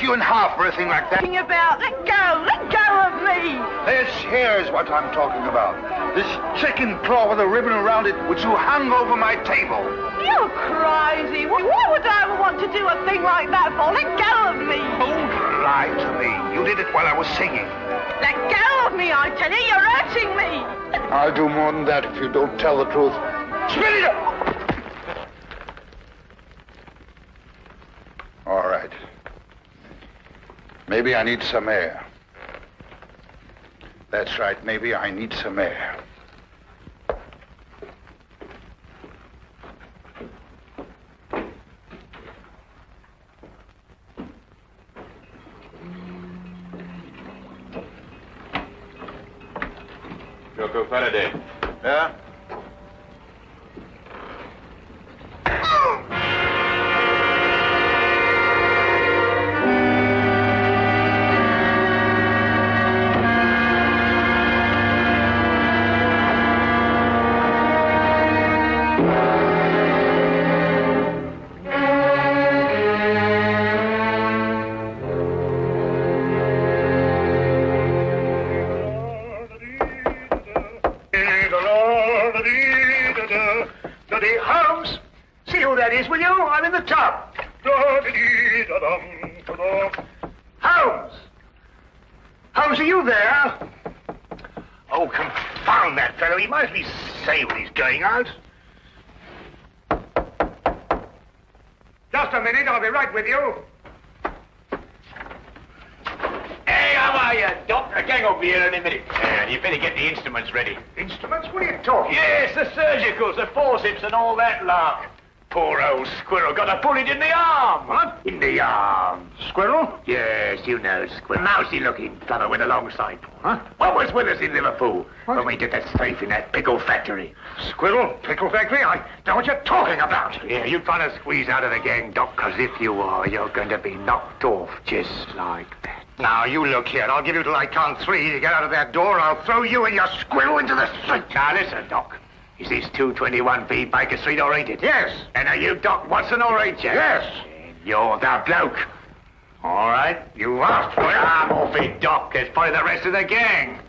you in half for a thing like that. Talking about? Let go of me. Here's what I'm talking about. This chicken claw with a ribbon around it, which you hung over my table. You're crazy. Why would I ever want to do a thing like that for? Let go of me. Don't lie to me. You did it while I was singing. Let go of me, I tell you. You're hurting me. I'll do more than that if you don't tell the truth. Spit it up! All right. Maybe I need some air. That's right, maybe I need some air. Joko Faraday. Yeah? Holmes, see who that is, will you? I'm in the tub. Holmes! Holmes, are you there? Oh, confound that fellow. He might be say when he's going out. Just a minute, I'll be right with you. Hey, how are you, Doc? A gang over here in a minute. You better get the instruments ready. Instruments? What are you talking? Yes, the surgicals, the forceps and all that lark. Poor old squirrel got a bullet in the arm. What? In the arm. Squirrel? Yes, you know, squirrel. Mousy-looking fellow with a long sidepaw, huh? What was with us in Liverpool when we did that strafe in that pickle factory? Squirrel? Pickle factory? I know what you're talking about. Yeah, you're trying to squeeze out of the gang, Doc, because if you are, you're going to be knocked off just like that. Now, you look here. I'll give you till I count 3 to get out of that door. I'll throw you and your squirrel into the street. Now, listen, Doc. Is this 221B Baker Street or ain't it? Yes. And are you Doc Watson or ain't you? Yes. And you're the bloke. All right, you asked for it. I'm off it, Doc. There's probably the rest of the gang.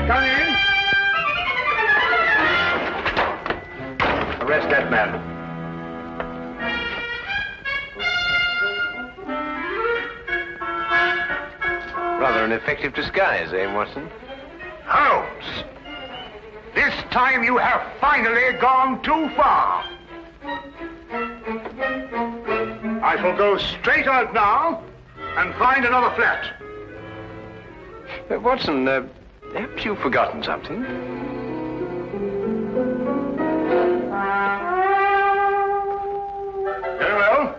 Come in. Arrest that man. Rather an effective disguise, eh, Watson? Holmes, this time you have finally gone too far. I shall go straight out now and find another flat. Watson, haven't you forgotten something? Very well.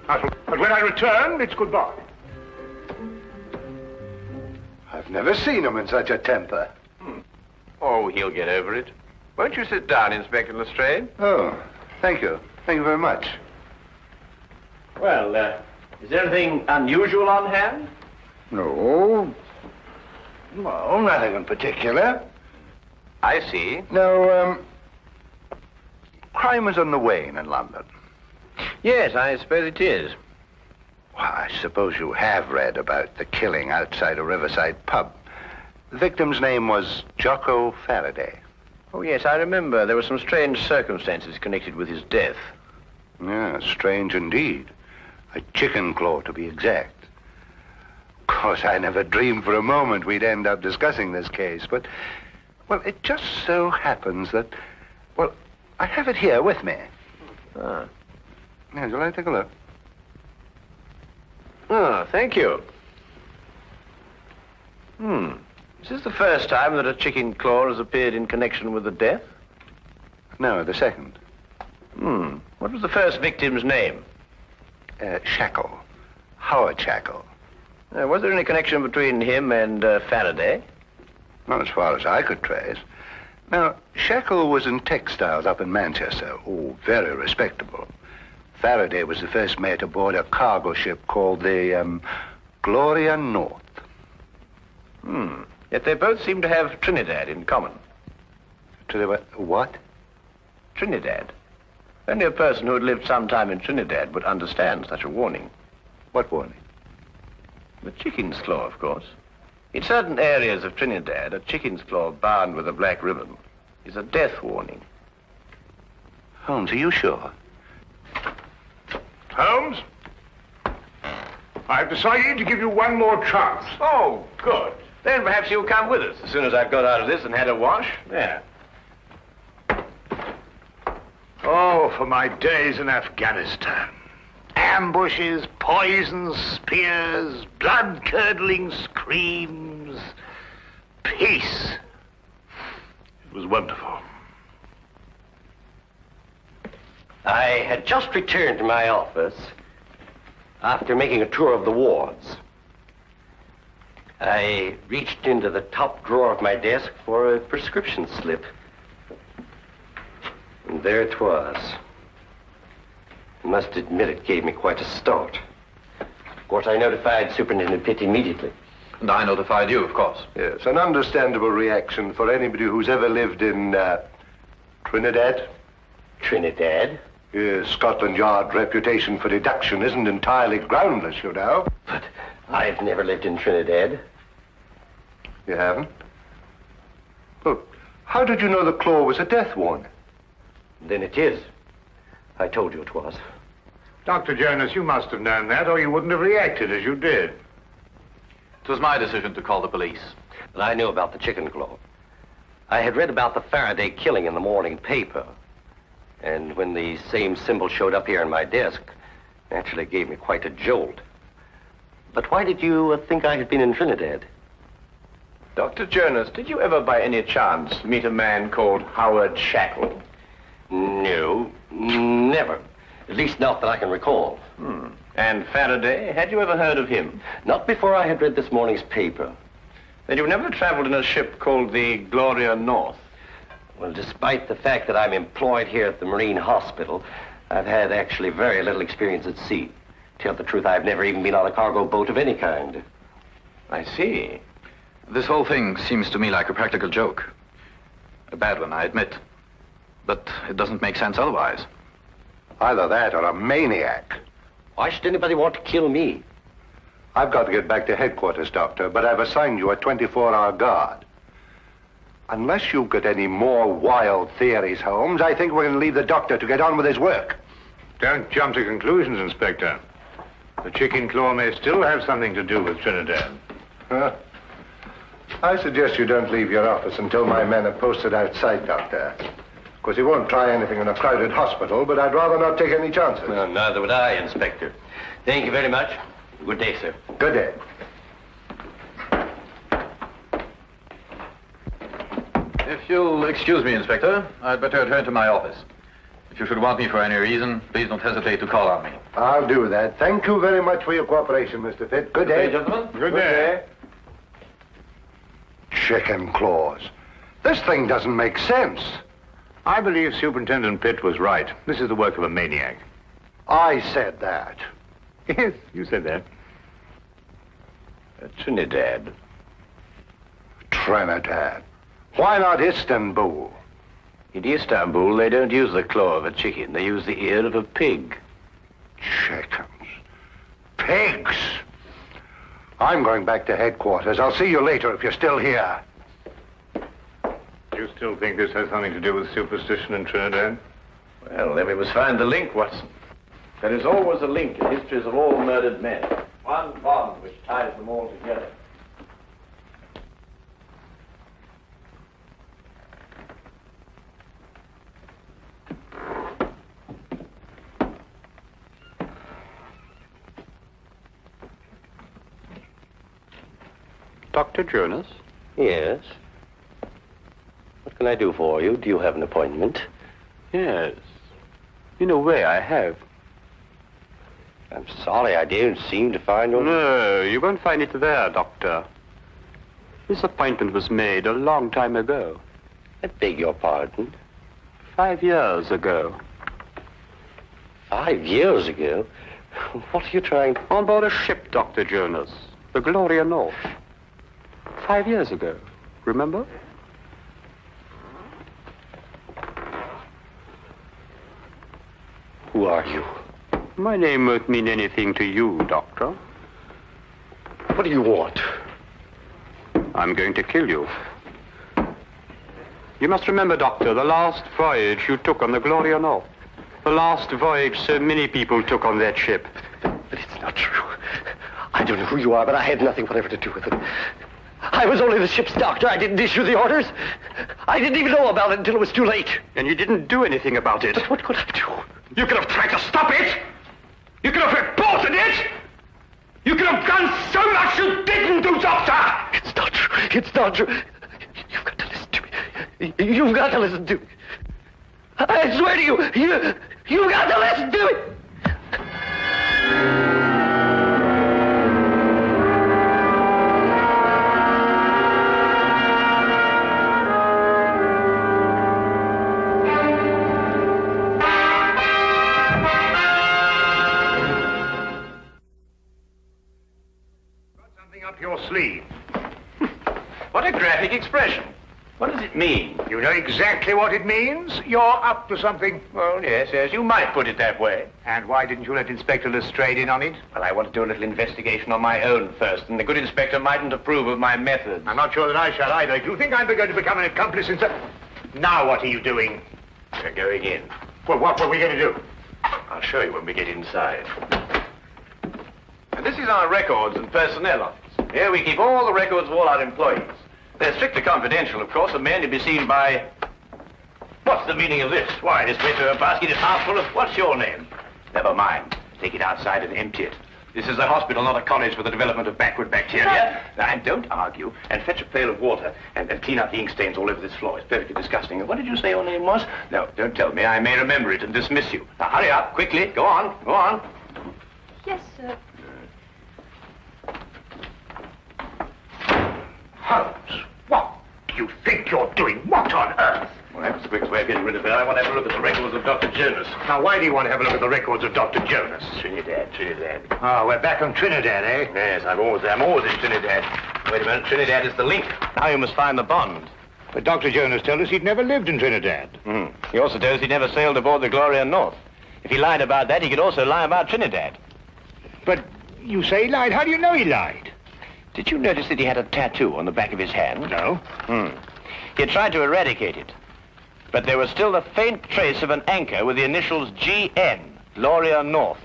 But when I return, it's goodbye. I've never seen him in such a temper. Oh, he'll get over it. Won't you sit down, Inspector Lestrade? Oh, thank you. Thank you very much. Well, is there anything unusual on hand? No. Well, nothing in particular. I see. No, crime is on the wane in London. Yes, I suppose it is. Well, I suppose you have read about the killing outside a riverside pub. The victim's name was Jocko Faraday. Oh, yes, I remember. There were some strange circumstances connected with his death. Yeah, strange indeed. A chicken claw, to be exact. Of course, I never dreamed for a moment we'd end up discussing this case, but, well, it just so happens that, well, I have it here with me. Ah. Yeah, would you like to take a look? Oh, thank you. Is this the first time that a chicken claw has appeared in connection with the death? No, the second. What was the first victim's name? Shackle. Howard Shackle. Was there any connection between him and Faraday? Not as far as I could trace. Now, Shackle was in textiles up in Manchester. Oh, very respectable. Faraday was the first mate aboard a cargo ship called the, Gloria North. Yet they both seem to have Trinidad in common. What? Trinidad. Only a person who had lived some time in Trinidad would understand such a warning. What warning? The chicken's claw, of course. In certain areas of Trinidad, a chicken's claw bound with a black ribbon is a death warning. Holmes, are you sure? Holmes? I've decided to give you one more chance. Oh, good. Then perhaps you'll come with us as soon as I've got out of this and had a wash. There. Oh, for my days in Afghanistan. Ambushes, poisons, spears, blood-curdling screams. Peace. It was wonderful. I had just returned to my office after making a tour of the wards. I reached into the top drawer of my desk for a prescription slip. And there it was. I must admit it gave me quite a start. Of course, I notified Superintendent Pitt immediately. And I notified you, of course. Yes, an understandable reaction for anybody who's ever lived in Trinidad. Trinidad? Yes, Scotland Yard's reputation for deduction isn't entirely groundless, you know. But I've never lived in Trinidad. You haven't? Well, how did you know the claw was a death warning? Then it is. I told you it was. Dr. Jonas, you must have known that, or you wouldn't have reacted as you did. It was my decision to call the police. But I knew about the chicken claw. I had read about the Faraday killing in the morning paper. And when the same symbol showed up here on my desk, naturally it gave me quite a jolt. But why did you think I had been in Trinidad? Dr. Jonas, did you ever by any chance meet a man called Howard Shackle? No, never. At least not that I can recall. And Faraday, had you ever heard of him? Not before I had read this morning's paper. Then you never traveled in a ship called the Gloria North? Well, despite the fact that I'm employed here at the Marine Hospital, I've had actually very little experience at sea. To tell the truth, I've never even been on a cargo boat of any kind. I see. This whole thing seems to me like a practical joke. A bad one, I admit. But it doesn't make sense otherwise. Either that or a maniac. Why should anybody want to kill me? I've got to get back to headquarters, Doctor, but I've assigned you a 24-hour guard. Unless you've got any more wild theories, Holmes, I think we're going to leave the doctor to get on with his work. Don't jump to conclusions, Inspector. The chicken claw may still have something to do with Trinidad. I suggest you don't leave your office until my men are posted outside, Doctor. Of course, he won't try anything in a crowded hospital, but I'd rather not take any chances. Well, neither would I, Inspector. Thank you very much. Good day, sir. Good day. If you'll excuse me, Inspector, I'd better return to my office. If you should want me for any reason, please don't hesitate to call on me. I'll do that. Thank you very much for your cooperation, Mr. Pitt. Good day. Gentlemen. Good day. Chicken claws. This thing doesn't make sense. I believe Superintendent Pitt was right. This is the work of a maniac. I said that. Yes, you said that. Trinidad. Trinidad. Why not Istanbul? In Istanbul, they don't use the claw of a chicken. They use the ear of a pig. Chickens. Pigs. I'm going back to headquarters. I'll see you later if you're still here. You still think this has something to do with superstition in Trinidad? Well, then we must find the link, Watson. There is always a link in histories of all murdered men. One bond which ties them all together. Dr. Jonas? Yes. What can I do for you? Do you have an appointment? Yes. In a way, I have. I'm sorry, I don't seem to find your... No, you won't find it there, Doctor. This appointment was made a long time ago. I beg your pardon? 5 years ago. 5 years ago? What are you trying... On board a ship, Dr. Jonas. The Gloria North. 5 years ago. Remember? Who are you? My name won't mean anything to you, Doctor. What do you want? I'm going to kill you. You must remember, Doctor, the last voyage you took on the Gloria North. The last voyage so many people took on that ship. But it's not true. I don't know who you are, but I had nothing whatever to do with it. I was only the ship's doctor. I didn't issue the orders. I didn't even know about it until it was too late. And you didn't do anything about it. But what could I do? You could have tried to stop it. You could have reported it. You could have done so much you didn't do, Doctor. It's not true. It's not true. You've got to listen to me. You've got to listen to me. I swear to you, you've got to listen to me. Up your sleeve. What a graphic expression. What does it mean? You know exactly what it means. You're up to something. Well, yes, you might put it that way. And why didn't you let Inspector Lestrade in on it? Well, I want to do a little investigation on my own first, and the good inspector mightn't approve of my methods. I'm not sure that I shall either. Do you think I'm going to become an accomplice in Now what are you doing? We're going in. Well, what were we going to do? I'll show you when we get inside. And this is our records and personnel office. Here we keep all the records of all our employees. They're strictly confidential, of course, and may only be seen by... What's the meaning of this? Why, this paper basket is half full of... What's your name? Never mind. Take it outside and empty it. This is a hospital, not a college for the development of backward bacteria. Now, and don't argue, and fetch a pail of water, and clean up the ink stains all over this floor. It's perfectly disgusting. And what did you say your name was? No, don't tell me. I may remember it and dismiss you. Now, hurry up, quickly. Go on, go on. Yes, sir. Holmes, what do you think you're doing? What on earth? Well, that's the quickest way of getting rid of her. I want to have a look at the records of Dr. Jonas. Now, why do you want to have a look at the records of Dr. Jonas? Trinidad. Oh, we're back on Trinidad, eh? Yes, I'm always in Trinidad. Wait a minute, Trinidad is the link. Now you must find the bond. But Dr. Jonas told us he'd never lived in Trinidad. He also told us he never sailed aboard the Gloria North. If he lied about that, he could also lie about Trinidad. But you say he lied. How do you know he lied? Did you notice that he had a tattoo on the back of his hand? No. He had tried to eradicate it. But there was still a faint trace of an anchor with the initials GN, Gloria North.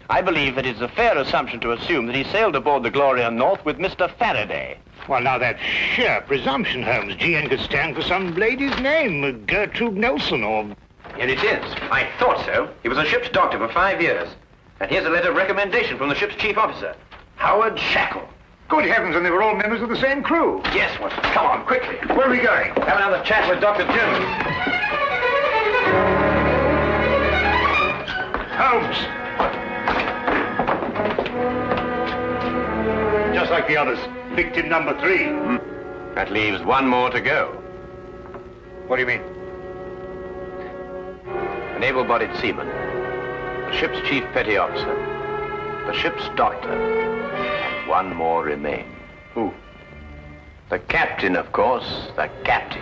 I believe that it's a fair assumption to assume that he sailed aboard the Gloria North with Mr. Faraday. Well, now, that's sheer presumption, Holmes. GN could stand for some lady's name, Gertrude Nelson, or... Here it is. I thought so. He was a ship's doctor for 5 years. And here's a letter of recommendation from the ship's chief officer, Howard Shackle. Good heavens, and they were all members of the same crew. Yes, Watson. Come on, quickly. Where are we going? Have another chat with Dr. Jones. Holmes! Just like the others. Victim number 3. That leaves one more to go. What do you mean? An able-bodied seaman, the ship's chief petty officer, the ship's doctor, and one more remain. Who? The captain, of course, the captain.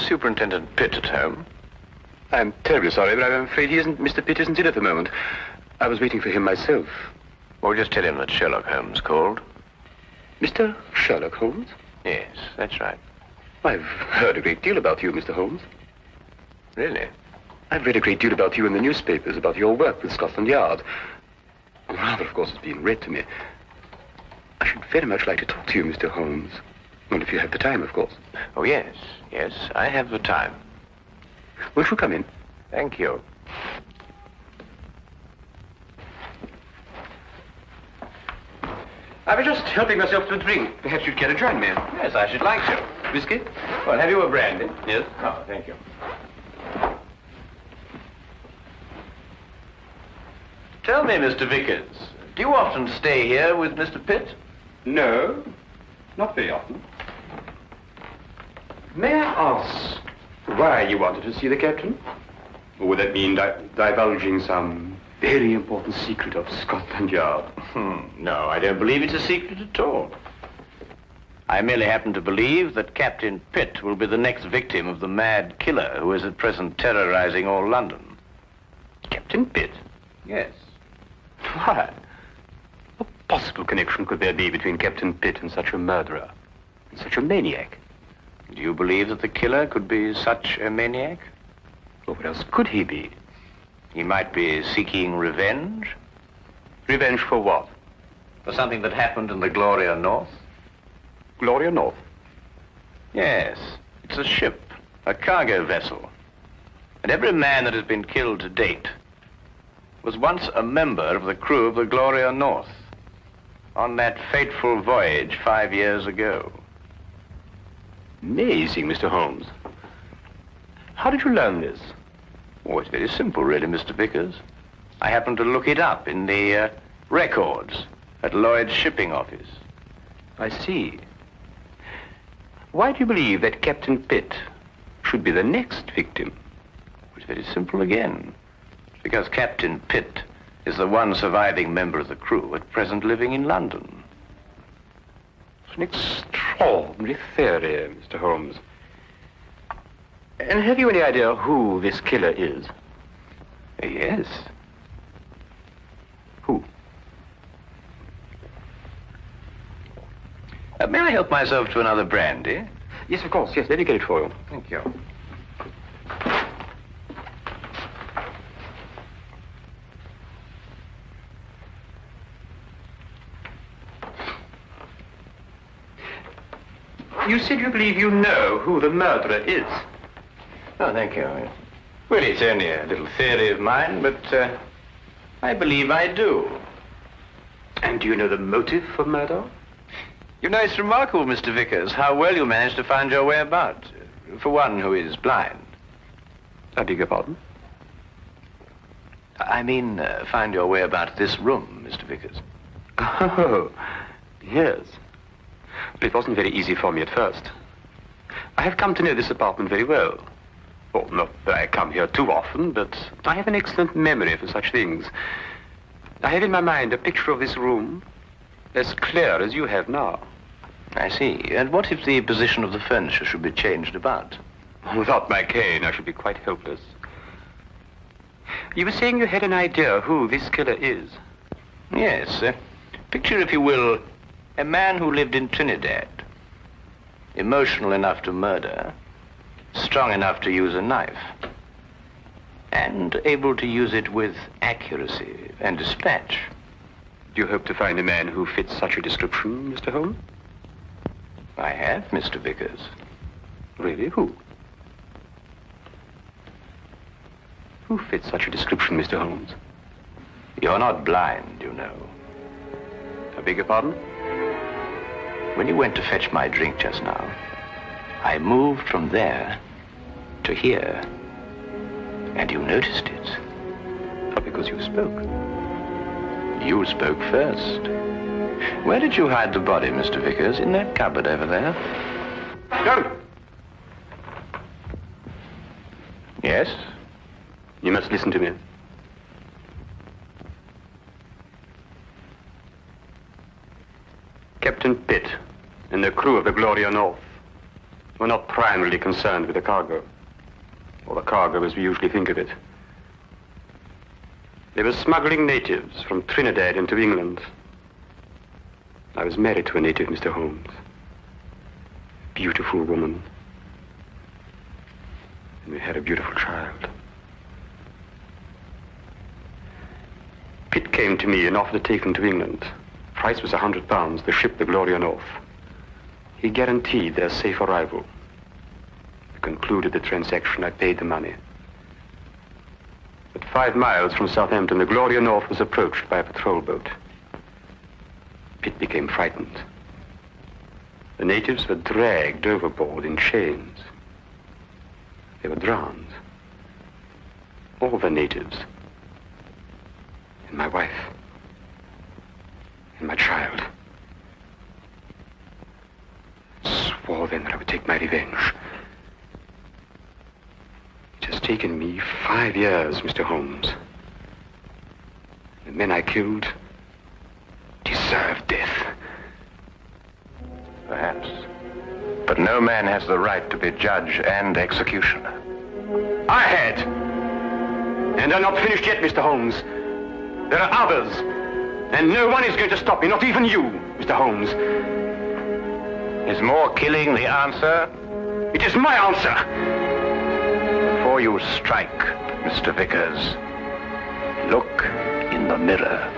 Superintendent Pitt at home? I'm terribly sorry, but I'm afraid Mr. Pitt isn't in at the moment. I was waiting for him myself. Well, just tell him that Sherlock Holmes called. Mr. Sherlock Holmes? Yes, that's right. I've heard a great deal about you, Mr. Holmes. Really? I've read a great deal about you in the newspapers, about your work with Scotland Yard. Rather, of course, it's been read to me. I should very much like to talk to you, Mr. Holmes. Well, if you have the time, of course. Oh, yes. Yes, I have the time. Won't you come in? Thank you. I was just helping myself to a drink. Perhaps you'd care to join me. Yes, I should like to. Whiskey? Well, have you a brandy? Yes. Oh, thank you. Tell me, Mr. Vickers, do you often stay here with Mr. Pitt? No, not very often. May I ask why you wanted to see the captain? Or would that mean divulging some very important secret of Scotland Yard? No, I don't believe it's a secret at all. I merely happen to believe that Captain Pitt will be the next victim of the mad killer who is at present terrorizing all London. Captain Pitt? Yes. Why? What possible connection could there be between Captain Pitt and such a murderer, and such a maniac? Do you believe that the killer could be such a maniac? Well, what else could he be? He might be seeking revenge. Revenge for what? For something that happened in the Gloria North. Gloria North? Yes. It's a ship, a cargo vessel. And every man that has been killed to date was once a member of the crew of the Gloria North on that fateful voyage 5 years ago. Amazing, Mr. Holmes. How did you learn this? Oh, it's very simple, really, Mr. Vickers. I happened to look it up in the records at Lloyd's shipping office. I see. Why do you believe that Captain Pitt should be the next victim? It's very simple again. Because Captain Pitt is the one surviving member of the crew at present living in London. It's an extraordinary theory, Mr. Holmes. And have you any idea who this killer is? Yes. Who? May I help myself to another brandy? Yes, of course. Yes, let me get it for you. Thank you. You said you believe you know who the murderer is. Oh, thank you. Well, it's only a little theory of mine, but I believe I do. And do you know the motive for murder? You know, it's remarkable, Mr. Vickers, how well you managed to find your way about, for one who is blind. I beg your pardon? I mean, find your way about this room, Mr. Vickers. Oh, yes. But it wasn't very easy for me at first. I have come to know this apartment very well. Oh, not that I come here too often, but I have an excellent memory for such things. I have in my mind a picture of this room as clear as you have now. I see. And what if the position of the furniture should be changed about? Without my cane, I should be quite helpless. You were saying you had an idea who this killer is? Yes. Picture, if you will, a man who lived in Trinidad. Emotional enough to murder, strong enough to use a knife, and able to use it with accuracy and dispatch. Do you hope to find a man who fits such a description, Mr. Holmes? I have, Mr. Vickers. Really? Who? Who fits such a description, Mr. Holmes? You're not blind, you know. I beg your pardon? When you went to fetch my drink just now, I moved from there to here, and you noticed it. Oh, because you spoke. You spoke first. Where did you hide the body, Mr. Vickers? In that cupboard over there? No! Yes? You must listen to me. Captain Pitt and the crew of the Gloria North were not primarily concerned with the cargo, or the cargo as we usually think of it. They were smuggling natives from Trinidad into England. I was married to a native, Mr. Holmes. Beautiful woman. And we had a beautiful child. Pitt came to me and offered to take them to England. Price was £100, the ship, the Gloria North. He guaranteed their safe arrival. I concluded the transaction. I paid the money. At 5 miles from Southampton, the Gloria North was approached by a patrol boat. Pitt became frightened. The natives were dragged overboard in chains. They were drowned. All the natives. And my wife. And my child. I swore then that I would take my revenge. It has taken me 5 years, Mr. Holmes. The men I killed deserved death. Perhaps. But no man has the right to be judge and executioner. I had. And I'm not finished yet, Mr. Holmes. There are others. And no one is going to stop me, not even you, Mr. Holmes. Is more killing the answer? It is my answer. Before you strike, Mr. Vickers, look in the mirror.